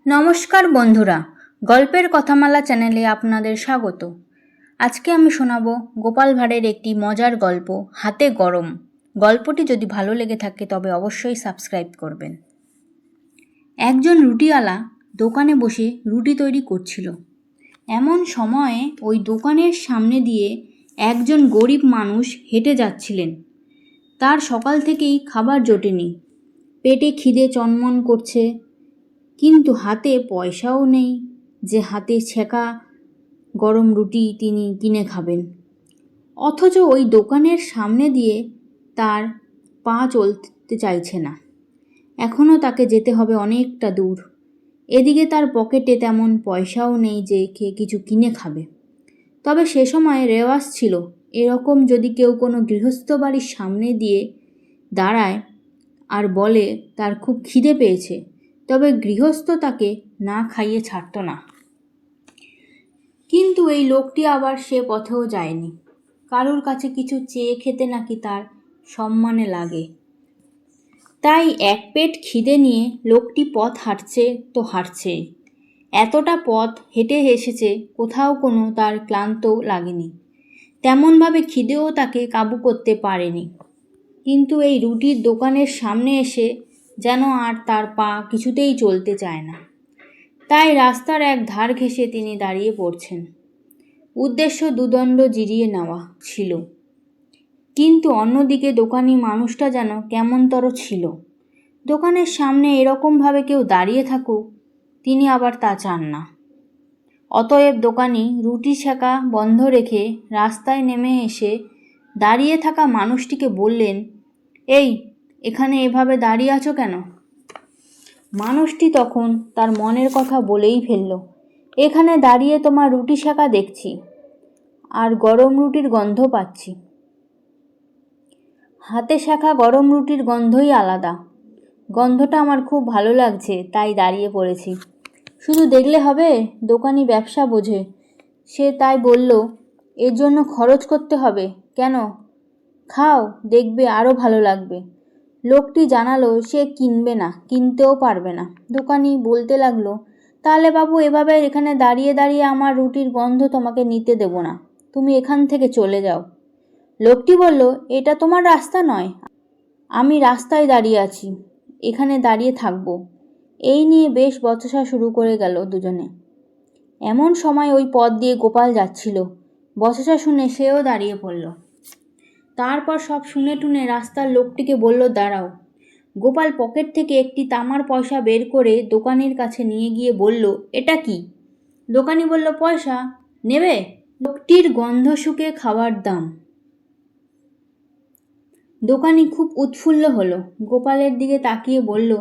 নমস্কার বন্ধুরা, গল্পের কথামালা চ্যানেলে আপনাদের স্বাগত। আজকে আমি শোনাবো গোপাল ভাঁড়ের একটি মজার গল্প, হাতে গরম। গল্পটি যদি ভালো লেগে থাকে তবে অবশ্যই সাবস্ক্রাইব করবেন। একজন রুটিওয়ালা দোকানে বসে রুটি তৈরি করছিল। এমন সময়ে ওই দোকানের সামনে দিয়ে একজন গরিব মানুষ হেঁটে যাচ্ছিলেন। তার সকাল থেকেই খাবার জোটেনি, পেটে খিদে চনমন করছে, কিন্তু হাতে পয়সাও নেই যে হাতে ছেঁকা গরম রুটি তিনি কিনে খাবেন। অথচ ওই দোকানের সামনে দিয়ে তার পা চলতে চাইছে না। এখনও তাকে যেতে হবে অনেকটা দূর। এদিকে তার পকেটে তেমন পয়সাও নেই যে কিছু কিনে খাবে। তবে সে সময় রেওয়াজ ছিল, এরকম যদি কেউ কোনো গৃহস্থ বাড়ির সামনে দিয়ে দাঁড়ায় আর বলে তার খুব খিদে পেয়েছে, তবে গৃহস্থ তাকে না খাইয়ে ছাড়ত না। কিন্তু এই লোকটি আবার সে পথেও যায়নি। কারুর কাছে কিছু চেয়ে খেতে নাকি তার সম্মানে লাগে। তাই এক পেট খিদে নিয়ে লোকটি পথ হাঁটছে তো হাঁটছেই। এতটা পথ হেঁটে এসেছে, কোথাও কোনো তার ক্লান্ত লাগেনি। তেমনভাবে খিদেও তাকে কাবু করতে পারেনি। কিন্তু এই রুটির দোকানের সামনে এসে যেন আর তার পা কিছুতেই চলতে চায় না। তাই রাস্তার এক ধার ঘেঁষে তিনি দাঁড়িয়ে পড়ছেন। উদ্দেশ্য দুদণ্ড জিরিয়ে নেওয়া ছিল, কিন্তু অন্যদিকে দোকানি মানুষটা যেন কেমনতর ছিল। দোকানের সামনে এরকমভাবে কেউ দাঁড়িয়ে থাকুক, তিনি আবার তা চান না। অতএব দোকানি রুটি ছেঁকা বন্ধ রেখে রাস্তায় নেমে এসে দাঁড়িয়ে থাকা মানুষটিকে বললেন, এই, এখানে এভাবে দাঁড়িয়ে আছো কেন? মানুষটি তখন তার মনের কথা বলেই ফেলল, এখানে দাঁড়িয়ে তোমার রুটি ছেঁকা দেখছি আর গরম রুটির গন্ধ পাচ্ছি। হাতে শেখা গরম রুটির গন্ধই আলাদা। গন্ধটা আমার খুব ভালো লাগছে, তাই দাঁড়িয়ে পড়েছি। শুধু দেখলে হবে? দোকানি ব্যবসা বোঝে, সে তাই বলল, এর জন্য খরচ করতে হবে কেন? খাও, দেখবে আরও ভালো লাগবে। লোকটি জানালো সে কিনবে না, কিনতেও পারবে না। দোকানি বলতে লাগলো, তাহলে বাবু এভাবে এখানে দাঁড়িয়ে দাঁড়িয়ে আমার রুটির গন্ধ তোমাকে নিতে দেব না, তুমি এখান থেকে চলে যাও। লোকটি বলল, এটা তোমার রাস্তা নয়, আমি রাস্তায় দাঁড়িয়ে আছি, এখানে দাঁড়িয়ে থাকবো। এই নিয়ে বেশ বচসা শুরু করে গেল দুজনে। এমন সময় ওই পথ দিয়ে গোপাল যাচ্ছিল। বচসা শুনে সেও দাঁড়িয়ে পড়ল। তারপর সব শুনে টুনে রাস্তার লোকটিকে বলল, দাঁড়াও। গোপাল পকেট থেকে একটি তামার পয়সা বের করে দোকানির কাছে নিয়ে গিয়ে বলল, এটা কি? দোকানি বলল, পয়সা নেবে? লোকটির গন্ধ শুকে খাওয়ার দাম। দোকানি খুব উৎফুল্ল হলো, গোপালের দিকে তাকিয়ে বলল,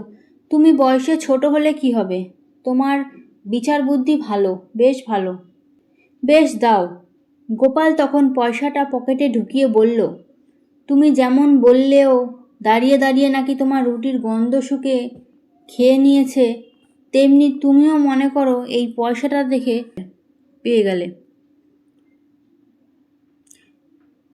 তুমি বয়সে ছোট হলে কি হবে, তোমার বিচার বুদ্ধি ভালো, বেশ ভালো, বেশ দাও। গোপাল তখন পয়সাটা পকেটে ঢুকিয়ে বলল, তুমি যেমন বললেও দাঁড়িয়ে দাঁড়িয়ে নাকি তোমার রুটির গন্ধ শুকে খেয়ে নিয়েছে, তেমনি তুমিও মনে করো এই পয়সাটা দেখে পেয়ে গেলে।